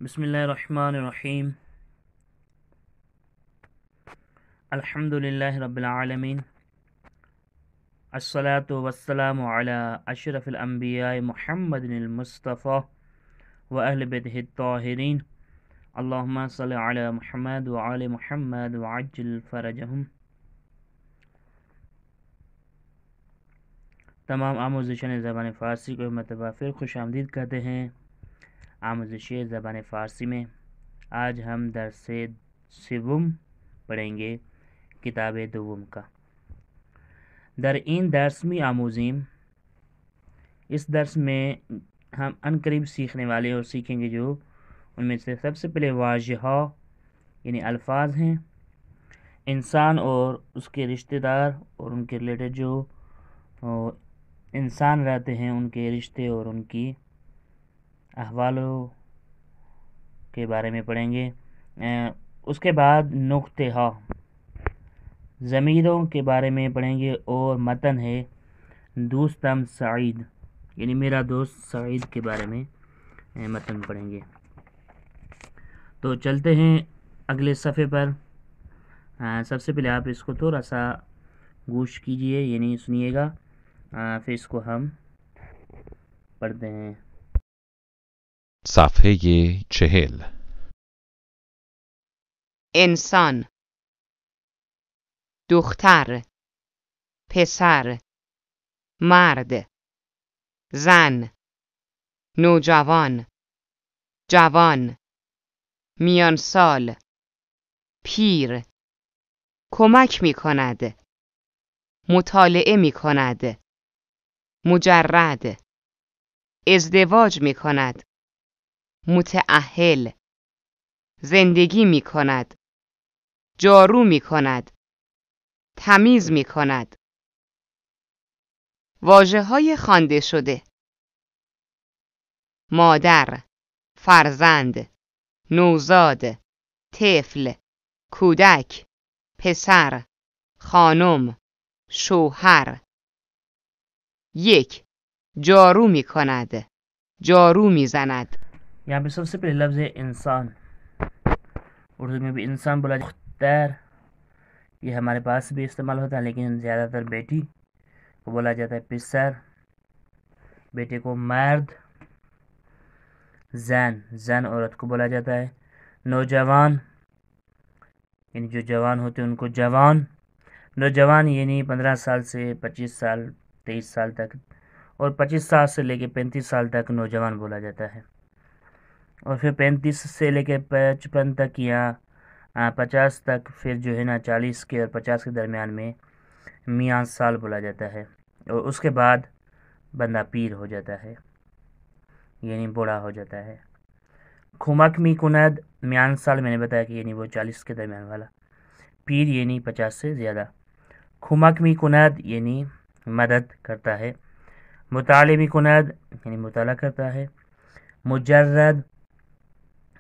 بسم اللہ الرحمن الرحیم الحمد للہ رب العالمین الصلاة والسلام علی اشرف الانبیاء محمد المصطفیٰ و اہل بیتہ الطاہرین اللہم صلی علی محمد وعلی محمد وعجل فرجہم۔ تمام آموزشان زبان فارسی کو مرتبہ پھر خوش آمدید کہتے ہیں آموزش زبان فارسی میں۔ آج ہم درس سوم پڑھیں گے کتاب دوم کا۔ در این درس می آموزیم، اس درس میں ہم عنقریب سیکھنے والے اور سیکھیں گے جو ان میں سے سب سے پہلے واضحہ یعنی الفاظ ہیں، انسان اور اس کے رشتہ دار اور ان کے ریلیٹڈ جو انسان رہتے ہیں ان کے رشتے اور ان کی احوالوں کے بارے میں پڑھیں گے۔ اس کے بعد نقطہ ہا ضمیروں کے بارے میں پڑھیں گے، اور متن ہے دوستم سعید یعنی میرا دوست سعید کے بارے میں متن پڑھیں گے۔ تو چلتے ہیں اگلے صفحے پر۔ سب سے پہلے آپ اس کو تھوڑا سا گوش کیجئے یعنی سنیے گا، پھر اس کو ہم پڑھتے ہیں۔ صفحه 40. انسان، دختر، پسر، مرد، زن، نوجوان، جوان، میان سال، پیر، کمک می کند، مطالعه می کند، مجرد، ازدواج می کند، متأهل، زندگی می کند، جارو می کند، تمیز می کند. واژه‌های خوانده شده: مادر، فرزند، نوزاد، طفل، کودک، پسر، خانم، شوهر. 1. جارو می کند، جارو می زند. یہاں پہ سب سے پہلے لفظ ہے انسان، اردو میں بھی انسان بولا جاتا ہے۔ یہ ہمارے پاس بھی استعمال ہوتا ہے لیکن زیادہ تر بیٹی کو بولا جاتا ہے پسر، بیٹے کو مرد، زن عورت کو بولا جاتا ہے، نوجوان یعنی جو جوان ہوتے ہیں ان کو جوان، نوجوان یعنی 15 سال سے 25 سال 23 سال تک، اور 25 سال سے لے کے 35 سال تک نوجوان بولا جاتا ہے، اور پھر 35 سے لے کے 55 تک یا 50 تک، پھر جو ہے نا 40 کے اور 50 کے درمیان میں میاں سال بولا جاتا ہے، اور اس کے بعد بندہ پیر ہو جاتا ہے یعنی بوڑھا ہو جاتا ہے۔ کھمک می کند میان سال میں نے بتایا کہ یعنی وہ 40 کے درمیان والا، پیر یعنی 50 سے زیادہ۔ کھمک می کند یعنی مدد کرتا ہے، مطالعہ می کند یعنی مطالعہ کرتا ہے، مجرد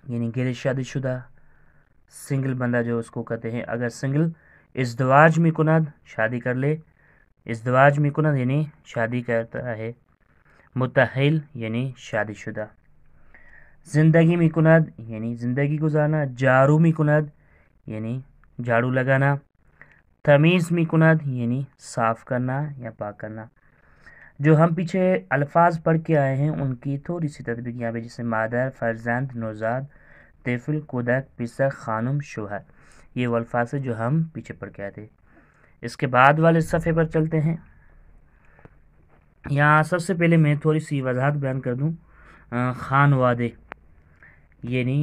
یعنی غیر شادی شدہ سنگل بندہ جو اس کو کہتے ہیں، اگر سنگل ازدواج می کند شادی کر لے، ازدواج می کند یعنی شادی کرتا ہے، متأہل یعنی شادی شدہ، زندگی می کند یعنی زندگی گزارنا، جارو می کند یعنی جھاڑو لگانا، تمیز می کند یعنی صاف کرنا یا پاک کرنا۔ جو ہم پیچھے الفاظ پڑھ کے آئے ہیں ان کی تھوڑی سی تطبیق یہاں پہ، جیسے مادر، فرزند، نوزاد، طفل، کودک، پسر، خانم، شوہر، یہ وہ الفاظ ہیں جو ہم پیچھے پڑھ کے آئے تھے۔ اس کے بعد والے صفحے پر چلتے ہیں۔ یہاں سب سے پہلے میں تھوڑی سی وضاحت بیان کر دوں، خانوادے یعنی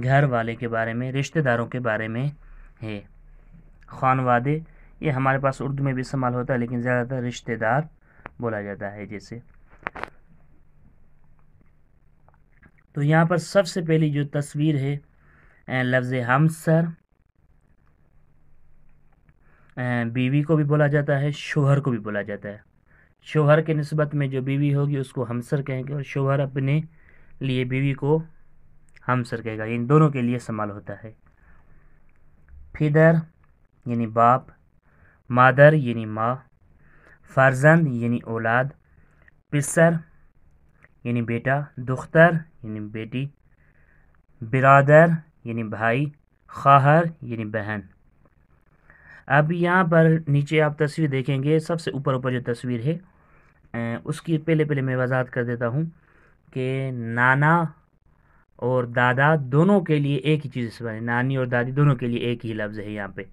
گھر والے کے بارے میں، رشتہ داروں کے بارے میں ہے۔ خانوادے یہ ہمارے پاس اردو میں بھی استعمال ہوتا ہے لیکن زیادہ تر رشتہ دار بولا جاتا ہے جیسے۔ تو یہاں پر سب سے پہلی جو تصویر ہے لفظ ہمسر، بیوی کو بھی بولا جاتا ہے، شوہر کو بھی بولا جاتا ہے۔ شوہر کے نسبت میں جو بیوی ہوگی اس کو ہمسر کہیں گے، اور شوہر اپنے لیے بیوی کو ہمسر کہے گا، ان دونوں کے لیے استعمال ہوتا ہے۔ پدر یعنی باپ، مادر یعنی ماں، فرزند یعنی اولاد، پسر یعنی بیٹا، دختر یعنی بیٹی، برادر یعنی بھائی، خواہر یعنی بہن۔ اب یہاں پر نیچے آپ تصویر دیکھیں گے، سب سے اوپر جو تصویر ہے اس کی پہلے میں وضاحت کر دیتا ہوں کہ نانا اور دادا دونوں کے لیے ایک ہی چیز استعمال ہے، نانی اور دادی دونوں کے لیے ایک ہی لفظ ہے یہاں پہ۔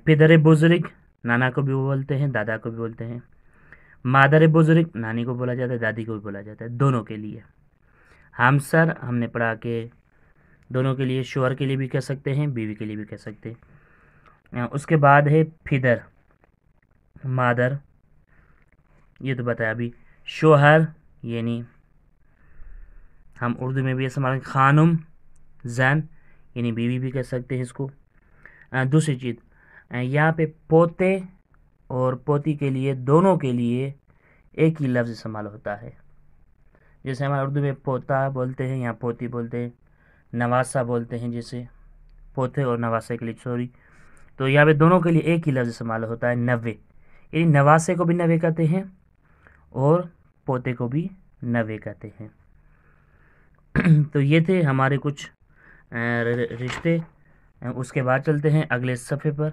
پدر بزرگ نانا کو بھی بولتے ہیں، دادا کو بھی بولتے ہیں۔ مادر بزرگ نانی کو بولا جاتا ہے، دادی کو بھی بولا جاتا ہے، دونوں کے لیے۔ ہمسر ہم نے پڑھا کہ دونوں کے لیے، شوہر کے لیے بھی کہہ سکتے ہیں، بیوی کے لیے بھی کہہ سکتے ہیں۔ اس کے بعد ہے پدر، مادر، یہ تو بتایا ابھی۔ شوہر یعنی ہم اردو میں بھی استعمال خانم، زن یعنی بیوی بھی کہہ سکتے ہیں اس کو۔ دوسری چیز یہاں پہ پوتے اور پوتی کے لیے، دونوں کے لیے ایک ہی لفظ استعمال ہوتا ہے۔ جیسے ہمارے اردو میں پوتا بولتے ہیں، یہاں پوتی بولتے ہیں، نواسا بولتے ہیں، جیسے پوتے اور نواسے کے لیے تو یہاں پہ دونوں کے لیے ایک ہی لفظ استعمال ہوتا ہے، نوے، یعنی نواسے کو بھی نوے کہتے ہیں اور پوتے کو بھی نوے کہتے ہیں۔ تو یہ تھے ہمارے کچھ رشتے۔ اس کے بعد چلتے ہیں اگلے صفحے پر۔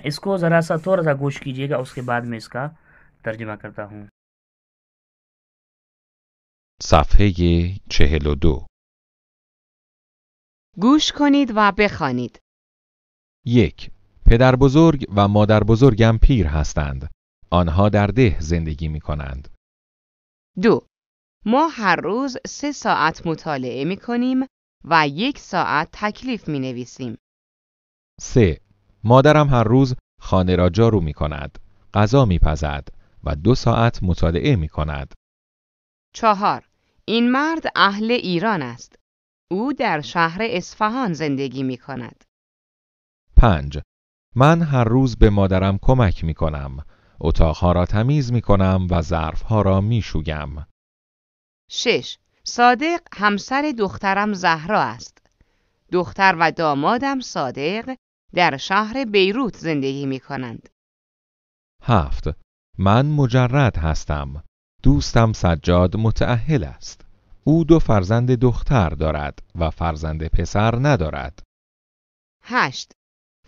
اس کو ذرا سا تھوڑا سا گوش کیجیے گا، اس کے بعد میں اس کا ترجمہ کرتا ہوں۔ صفحه 42. گوش کنید و بخوانید. 1. پدر بزرگ و مادر بزرگم پیر هستند. آنها در ده زندگی می کنند. 2. ما هر روز 3 ساعت مطالعه می کنیم و 1 ساعت تکلیف می نویسیم. 3. مادرم هر روز خانه را جارو می کند. غذا می پزد و 2 ساعت مطالعه می کند. 4. این مرد اهل ایران است. او در شهر اصفهان زندگی می کند. 5. من هر روز به مادرم کمک می کنم. اتاقها را تمیز می کنم و ظرفها را می شویم. 6. صادق همسر دخترم زهرا است. دختر و دامادم صادق در شهر بیروت زندگی می کنند. 7. من مجرد هستم. دوستم سجاد متأهل است. او 2 فرزند دختر دارد و فرزند پسر ندارد. 8.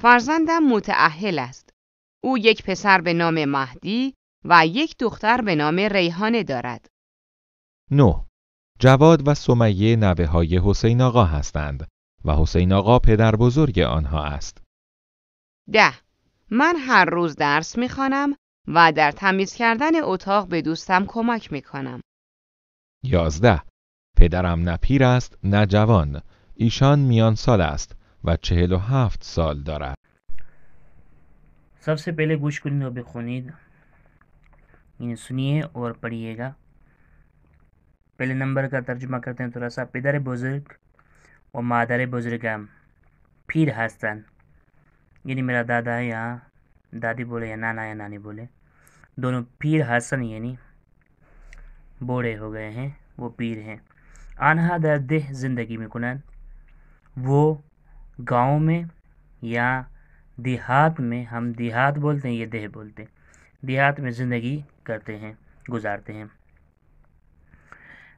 فرزندم متأهل است. او 1 پسر به نام مهدی و 1 دختر به نام ریحانه دارد. 9. جواد و سمیه نوه‌های حسین آقا هستند و حسین آقا پدر بزرگ آنها است. 10. من هر روز درس می‌خوانم و در تمیز کردن اتاق به دوستم کمک می‌کنم. 11. پدرم نه پیر است نه جوان. ایشان میان سال است و 47 سال دارد. سب سے پہلے گوش کنید و بخونید، یعنی سنیے اور پڑھیے گا۔ پہلے نمبر کا ترجمہ کرتے ہیں تھوڑا سا۔ پدر بزرگ و مادر بزرگم پیر هستند، یعنی میرا دادا ہے، یہاں دادی بولے یا نانا یا نانی بولے، دونوں پیر هستند یعنی بوڑھے ہو گئے ہیں، وہ پیر ہیں۔ آنها در ده زندگی میکنند، وہ گاؤں میں یا دیہات میں، ہم دیہات بولتے ہیں، یہ دہ بولتے ہیں، دیہات میں زندگی کرتے ہیں، گزارتے ہیں۔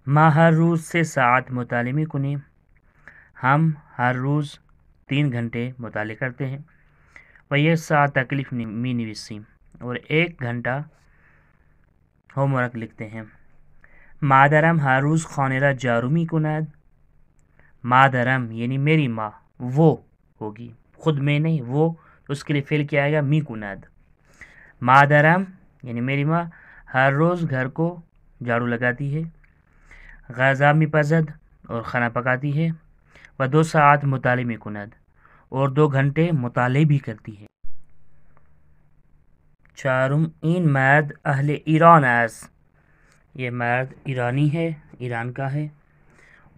ما ہر روز 3 ساعت مطالعے میکنیم، ہم ہر روز 3 گھنٹے مطالعہ کرتے ہیں۔ و 1 ساعت تکلیف می نویسیم، اور 1 گھنٹہ ہوم ورک لکھتے ہیں۔ مادرم ہر روز خانه را جارو میکند، مادرم یعنی میری ماں، وہ ہوگی، خود میں نہیں، وہ، اس کے لیے فعل کیا آئے گا میکند۔ مادرم یعنی میری ماں ہر روز گھر کو جھاڑو لگاتی ہے، غذا میپزد اور کھانا پکاتی ہے، و 2 ساعت مطالعه میکند، اور 2 گھنٹے مطالعے بھی کرتی ہے۔ 4 این مرد اہل ایران است، یہ مرد ایرانی ہے، ایران کا ہے۔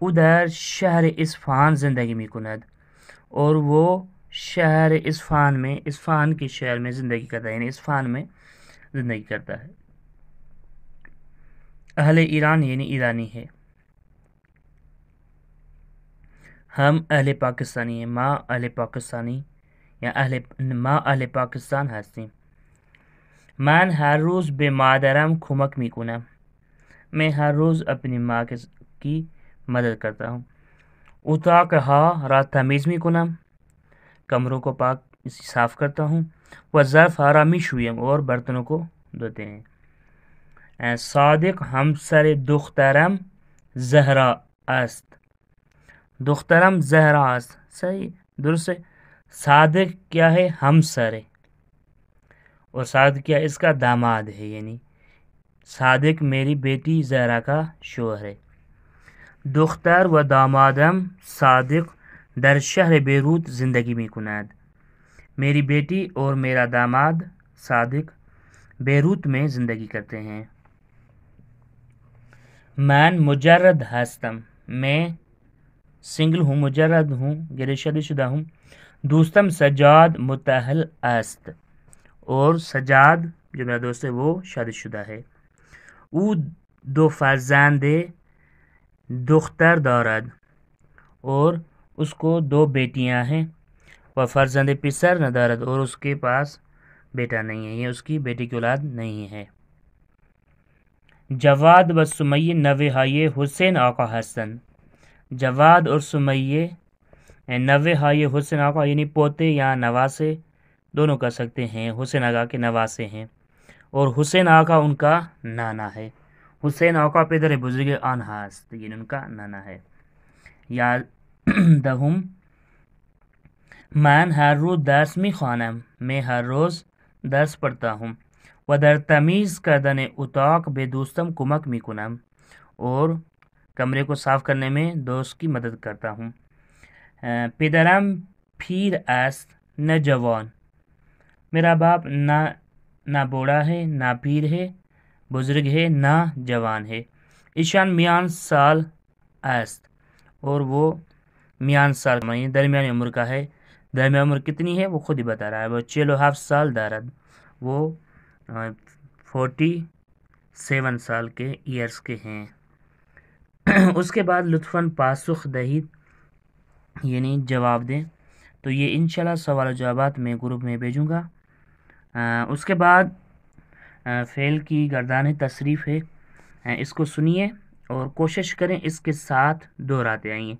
او در شہر اصفهان زندگی میکند، اور وہ شہر اصفهان میں، اصفهان کے شہر میں زندگی کرتا ہے، یعنی اصفهان میں زندگی کرتا ہے۔ اہل ایران یعنی ایرانی ہے۔ ہم اهل پاکستانی ہیں، ما اهل پاکستانی یا ما اهل پاکستان هستیم۔ من ہر روز به مادرم کمک میکنم، میں ہر روز اپنی ماں کی مدد کرتا ہوں۔ اتاقها را تمیز میکنم، کمروں کو پاک صاف کرتا ہوں. و ظرفها را میشویم اور برتنوں کو دھوتے ہیں. صادق همسر دخترم زهرا است. دخترم زهرا است. صحیح درست ہے. صادق کیا ہے؟ ہمسر ہے. اور صادق کیا ہے؟ اس کا داماد ہے. یعنی صادق میری بیٹی زہرا کا شوہر ہے. دختر و دامادم صادق در شهر بیروت زندگی می کند. میری بیٹی اور میرا داماد صادق بیروت میں زندگی کرتے ہیں. من مجرد هستم. میں سنگل ہوں، مجرد ہوں، غیر شادی شدہ ہوں. دوستم سجاد متأهل است. اور سجاد جو میرا دوست ہے وہ شادی شدہ ہے. او دو فرزند دختر دارد. اور اس کو دو بیٹیاں ہیں. و فرزند پسر ندارد. اور اس کے پاس بیٹا نہیں ہے، یہ اس کی بیٹی کی اولاد نہیں ہے. جواد و سمیہ نوے ہائے حسین آقا ہستند. جواد اور سمیہ نوے ہائے حسین آقا یعنی پوتے یا نواسے دونوں کر سکتے ہیں، حسین آقا کے نواسے ہیں. اور حسین آقا ان کا نانا ہے. حسین آقا پدر بزرگ آن هست یعنی ان کا نانا ہے. یا دهم من ہر روز درس میخوانم. میں ہر روز درس پڑھتا ہوں. و در تمیز کردن اتاق به دوستم کمک میکنم. اور کمرے کو صاف کرنے میں دوست کی مدد کرتا ہوں. پدرم پیر است نہ جوان. میرا باپ نہ بوڑھا ہے نہ پیر ہے، بزرگ ہے نہ جوان ہے. ایشان میان سال است. اور وہ میان سال درمیانی عمر کا ہے. درمیانی عمر کتنی ہے وہ خود ہی بتا رہا ہے. وہ 47 سال دارد. وہ 47 سال کے ایئرس کے ہیں. اس کے بعد لطفاً پاسخ دہید یعنی جواب دیں. تو یہ انشاءاللہ سوال و جوابات میں گروپ میں بھیجوں گا. اس کے بعد فعل کی گردان تصریف ہے، اس کو سنیے اور کوشش کریں اس کے ساتھ دہراتے آئیے.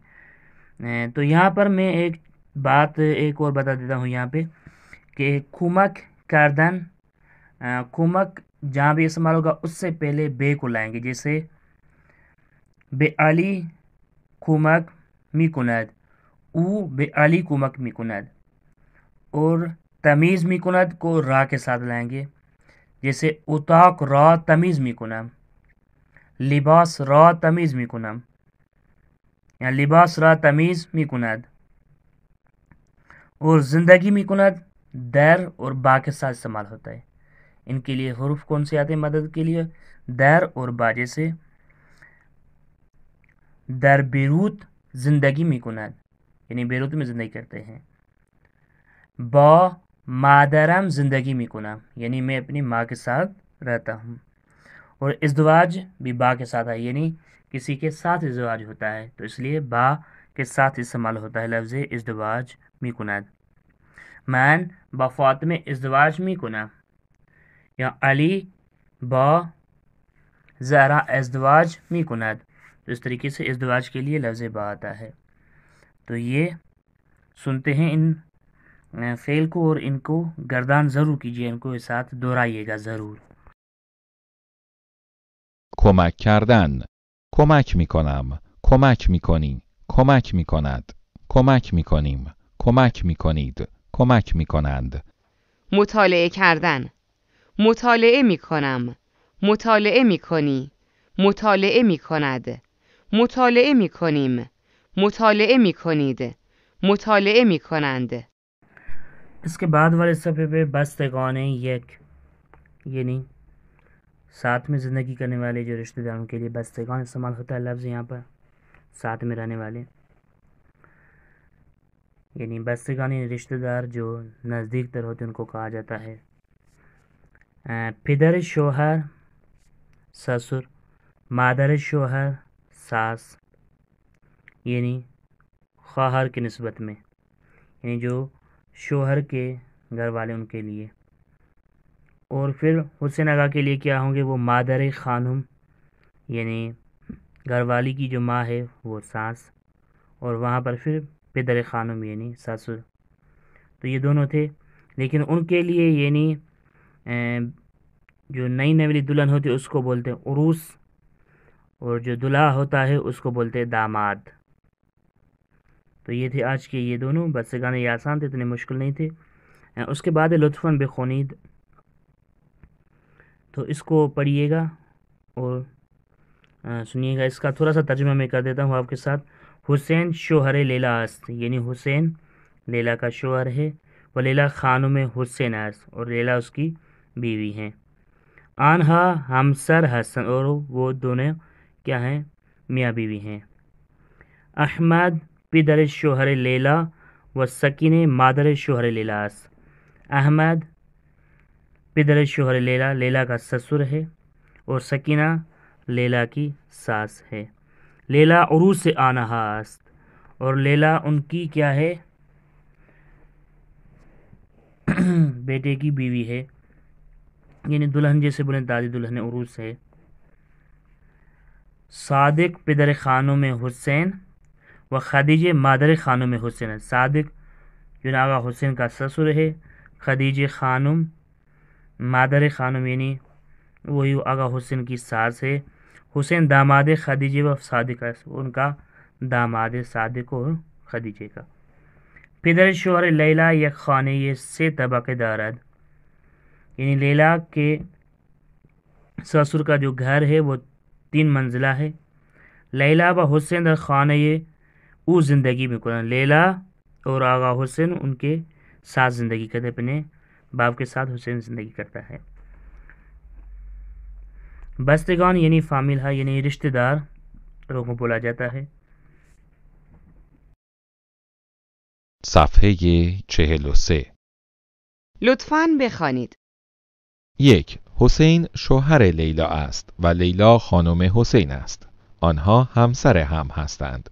تو یہاں پر میں ایک بات ایک اور بتا دیتا ہوں یہاں پہ کہ کمک کردن، کمک جہاں بھی استعمال ہوگا اس سے پہلے بے کو لائیں گے. جیسے بے علی کمک می کند، او بے علی کمک می کند. اور تمیز می کند کو را کے ساتھ لائیں گے. جیسے اتاق را تمیز می کنم، لباس را تمیز می کنم یا لباس را تمیز می کند. اور زندگی می کند در اور با کے ساتھ استعمال ہوتا ہے. ان کے لیے حروف کون سے آتے ہیں مدد کے لیے؟ در اور با. جیسے در بیروت زندگی می کند یعنی بیروت میں زندگی کرتے ہیں. با مادرم زندگی می کنم یعنی میں اپنی ماں کے ساتھ رہتا ہوں. اور ازدواج بھی با کے ساتھ ہے یعنی کسی کے ساتھ ازدواج ہوتا ہے تو اس لیے با کے ساتھ استعمال ہوتا ہے لفظ ازدواج می کند. من با فاطمه ازدواج می کنم یا علی با زهرا ازدواج می کند. تو اس طریقے سے ازدواج کے لیے لفظ با آتا ہے. تو یہ سنتے ہیں ان فعل کو اور ان کو گردان ضرور کیجیے، ان کو ساتھ دہرائیے گا ضرور. کمک کردن، کمک میکنم، کمک میکنی، کمک میکند، کمک میکنیم، کمک میکنید، کمک میکنند. مطالعه کردن، مطالعه میکنم، مطالعه میکنی، مطالعه میکند، مطالعه میکنیم، مطالعه میکنید، مطالعه میکنند. اس کے بعد والے صفحے پہ بستگان یک یعنی ساتھ میں زندگی کرنے والے جو رشتہ داروں کے لیے بستگان استعمال ہوتا ہے لفظ یہاں پر ساتھ میں رہنے والے یعنی بستگان رشتہ دار جو نزدیک تر ہوتے ہیں ان کو کہا جاتا ہے. پدر شوہر سسر، مادر شوہر ساس یعنی خواہر کی نسبت میں یعنی جو شوہر کے گھر والے ان کے لیے. اور پھر حسین آقا کے لیے کیا ہوں گے؟ وہ مادر خانم یعنی گھر والی کی جو ماں ہے وہ ساس. اور وہاں پر پھر پدر خانم یعنی سسر، تو یہ دونوں تھے. لیکن ان کے لیے یعنی جو نئی نویلی دلہن ہوتی ہے اس کو بولتے ہیں عروس، اور جو دلہا ہوتا ہے اس کو بولتے ہیں داماد. تو یہ تھے آج کے یہ دونوں. بس سے گانے یہ آسان تھے، اتنے مشکل نہیں تھے. اس کے بعد ہے لطفاً بخونید، تو اس کو پڑھیے گا اور سنیے گا. اس کا تھوڑا سا ترجمہ میں کر دیتا ہوں آپ کے ساتھ. حسین شوہر لیلا است، یعنی حسین لیلا کا شوہر ہے. وہ لیلا خانم حسین است، اور لیلا اس کی بیوی ہیں. آنہا ہمسر حسن، اور وہ دونوں کیا ہیں؟ میاں بیوی ہیں. احمد پدر شوہر لیلا و سکینہ مادر شوہر لیلا است. احمد پدر شوہر لیلا، لیلا کا سسر ہے، اور سکینہ لیلا کی ساس ہے. لیلا عروس آنہا است، اور لیلا ان کی کیا ہے؟ بیٹے کی بیوی ہے، یعنی دلہن جیسے بولیں دادی دلہن عروس ہے. صادق پدر خانم حسین و خدیجہ مادر خانم حسین ہے. صادق جو آغا حسین کا سسر ہے، خدیجہ خانم مادر خانم یعنی وہی آغا حسین کی ساس ہے. حسین داماد خدیجہ و صادق ہے، ان کا داماد صادق اور خدیجہ کا. پدر شوہر لیلا یک خانہ یہ سے طبقے دارد، یعنی لیلا کے سسر کا جو گھر ہے وہ 3 منزلہ ہے. لیلا و حسین در خانہ او زندگی میں کنن، لیلا اور آغا حسین ان کے ساتھ زندگی کرتے، اپنے باپ کے ساتھ حسین زندگی کرتا ہے. بستگان یعنی فامیل ہے، یعنی رشتہ دار لوگوں کو بولا جاتا ہے. صفحه 43. لطفاً بخوانید. 1. حسین شوهر لیلا است و لیلا خانم حسین است. آنها همسر هم هستند.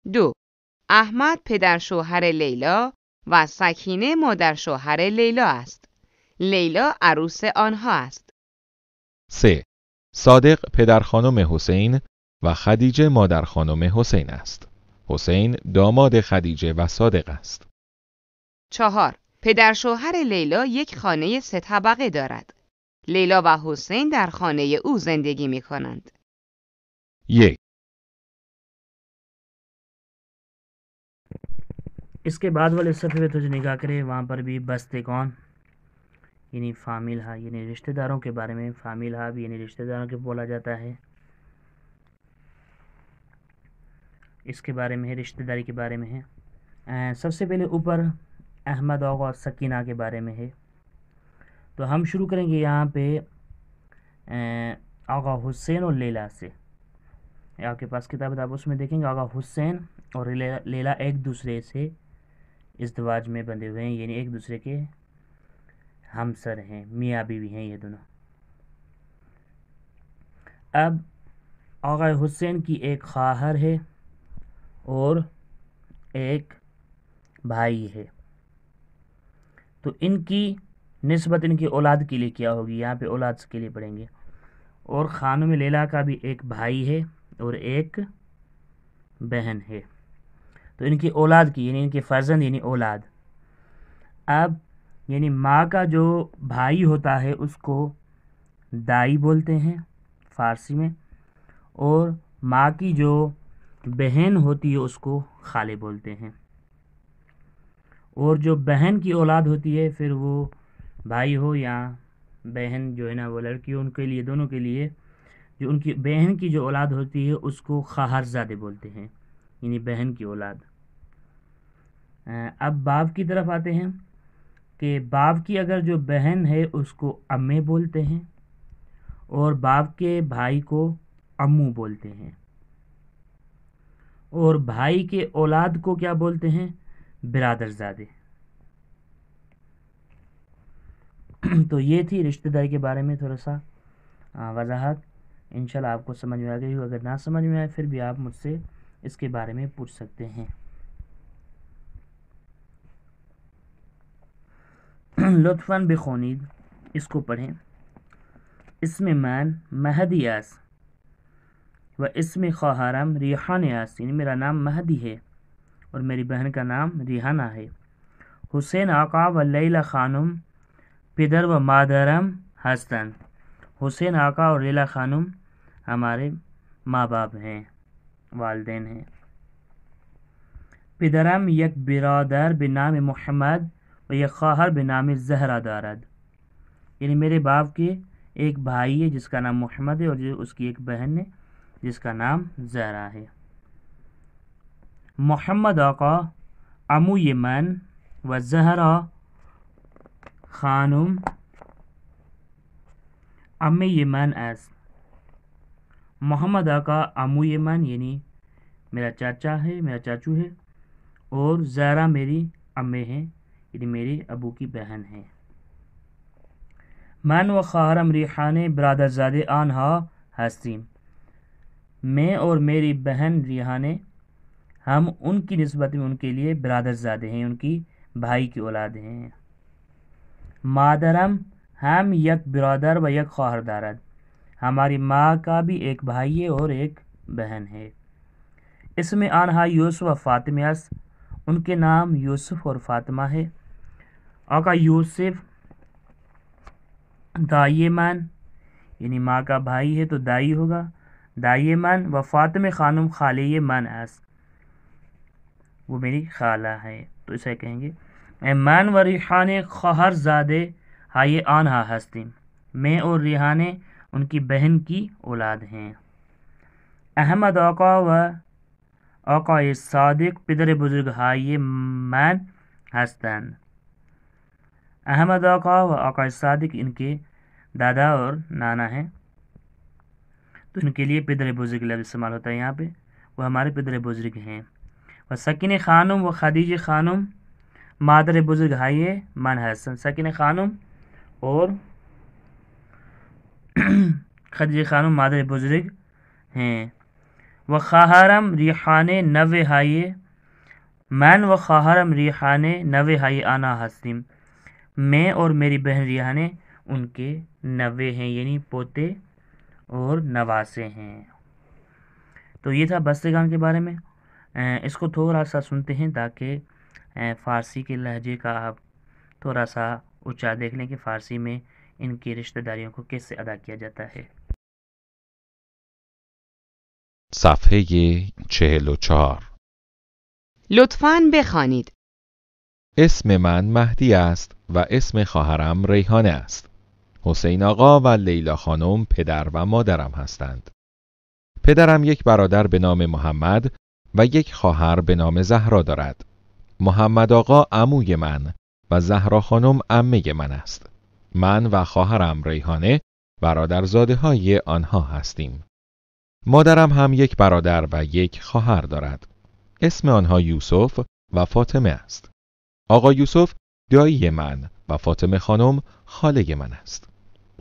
2. احمد پدر شوهر لیلا و سکینه مادر شوهر لیلا است. لیلا عروس آنها است. 3. صادق پدر خانم حسین و خدیجه مادر خانم حسین است. حسین داماد خدیجه و صادق است. 4. پدر شوهر لیلا یک خانه 3 طبقه دارد. لیلا و حسین در خانه او زندگی می کنند. 1. اس کے بعد والے صفحے پہ تو جو نگاہ کرے وہاں پر بھی بستگان یعنی فامیل ہا، یعنی رشتہ داروں کے بارے میں. فامیل ہا بھی یعنی رشتہ داروں کے بولا جاتا ہے. اس کے بارے میں ہے، رشتہ داری کے بارے میں ہے. سب سے پہلے اوپر احمد آغا سکینہ کے بارے میں ہے. تو ہم شروع کریں گے یہاں پہ آغا حسین اور لیلا سے. آپ کے پاس کتاب ہے، آپ اس میں دیکھیں گے آغا حسین اور لیلا ایک دوسرے سے ازدواج میں بندھے ہوئے ہیں، یعنی ایک دوسرے کے ہمسر ہیں، میاں بیوی ہیں یہ دونوں. اب آغا حسین کی ایک خواہر ہے اور ایک بھائی ہے. تو ان کی نسبت ان کی اولاد کے لیے کیا ہوگی؟ یہاں پہ اولاد کے لیے پڑھیں گے. اور خانم لیلا کا بھی ایک بھائی ہے اور ایک بہن ہے. تو ان کی اولاد کی یعنی ان کے فرزند یعنی اولاد. اب یعنی ماں کا جو بھائی ہوتا ہے اس کو دائی بولتے ہیں فارسی میں، اور ماں کی جو بہن ہوتی ہے اس کو خالے بولتے ہیں. اور جو بہن کی اولاد ہوتی ہے پھر وہ بھائی ہو یا بہن جو ہے نا وہ لڑکی ہو، ان کے لیے دونوں کے لیے جو ان کی بہن کی جو اولاد ہوتی ہے اس کو خواہرزادے بولتے ہیں، یعنی بہن کی اولاد. اب باپ کی طرف آتے ہیں کہ باپ کی اگر جو بہن ہے اس کو امے بولتے ہیں، اور باپ کے بھائی کو امو بولتے ہیں، اور بھائی کے اولاد کو کیا بولتے ہیں؟ برادر زادے. تو یہ تھی رشتہ داری کے بارے میں تھوڑا سا وضاحت. انشاءاللہ آپ کو سمجھ میں آ گئی ہو. اگر نہ سمجھ میں آئے پھر بھی آپ مجھ سے اس کے بارے میں پوچھ سکتے ہیں. لطفاً بخونید، اس کو پڑھیں. اسم من مہدی است و اسم خواہرم ریحانه است، یعنی میرا نام مہدی ہے اور میری بہن کا نام ریحانہ ہے. حسین آقا و لیلا خانم پدر و مادرم ہستند. حسین آقا اور لیلا خانم ہمارے ماں باپ ہیں، والدین ہیں. پدرم یک برادر به نام محمد و یک خواہر به نام زہرا دارد، یعنی میرے باپ کے ایک بھائی ہے جس کا نام محمد ہے اور اس کی ایک بہن ہے جس کا نام زہرا ہے. محمد آقا عموی من و زہرا خانم امی من است. محمد آقا عموی من یعنی میرا چاچا ہے، میرا چاچو ہے، اور زہرا میری امّے ہیں یعنی میری ابو کی بہن ہے. من و خواہرم ریحانه برادرزاده آنها هستیم. میں اور میری بہن ریحانه ہم ان کی نسبت میں ان کے لیے برادرزادے ہیں، ان کی بھائی کی اولاد ہیں. مادرم ہم یک برادر و یک خواہر دارد، ہماری ماں کا بھی ایک بھائی ہے اور ایک بہن ہے. اسم آنها یوسف و فاطمہ است، ان کے نام یوسف اور فاطمہ ہے. آقا یوسف دائی من یعنی ماں کا بھائی ہے تو دائی ہوگا، دائی من و فاطمہ خانم خالی من است، وہ میری خالہ ہے تو اسے کہیں گے من و ریحانه خواہر زاده های آنها هستیم. میں اور ریحانه ان کی بہن کی اولاد ہیں. احمد آقا و آقای صادق پدر بزرگ های من هستند. احمد آقا و آقای صادق ان کے دادا اور نانا ہیں، تو ان کے لیے پدر بزرگ لفظ استعمال ہوتا ہے یہاں پہ، وہ ہمارے پدر بزرگ ہیں. و سکین خانم و خدیجہ خانم مادر بزرگ ہائے من حسن، سکین خانم اور خدیجہ خانم مادر بزرگ ہیں. و خواہرم ریحانه نوے ہائے من و خواہرم ریحانه نوے ہائے آنا ہستیم. میں اور میری بہن ریحانه ان کے نوے ہیں یعنی پوتے اور نواسے ہیں. تو یہ تھا بستگان کے بارے میں. اس کو تھوڑا سا سنتے ہیں تاکہ فارسی کے لہجے کا آپ تھوڑا سا اونچا دیکھ لیں کہ فارسی میں ان کی رشتہ داریوں کو کیسے ادا کیا جاتا ہے. صفحه 44. لطفاً بخوانید. اسم من مهدی است و اسم خواهرم ریحانه است. حسین آقا و لیلا خانم پدر و مادرم هستند. پدرم یک برادر به نام محمد و یک خواهر به نام زهرا دارد. محمد آقا عموی من و زهرا خانم عمه من است. من و خواهرم ریحانه برادرزاده های آنها هستیم. مادرم هم یک برادر و یک خواهر دارد. اسم آنها یوسف و فاطمه است. آقا یوسف دایی من و فاطمه خانم خاله من است.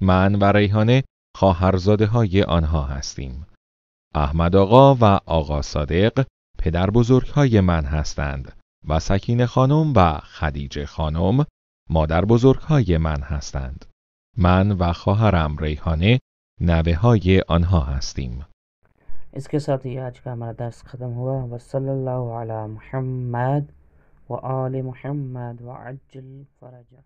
من و ریحانه خواهرزاده های آنها هستیم. احمد آقا و آقا صادق پدر بزرگ های من هستند و سکینه خانم و خدیجه خانم مادر بزرگ های من هستند. من و خواهرم ریحانه نوه های آنها هستیم. اس کے ساتھ ہی آج کا ہمارا درس ختم ہوا. وصلی اللہ علی محمد و آل محمد وعجل فرجہ.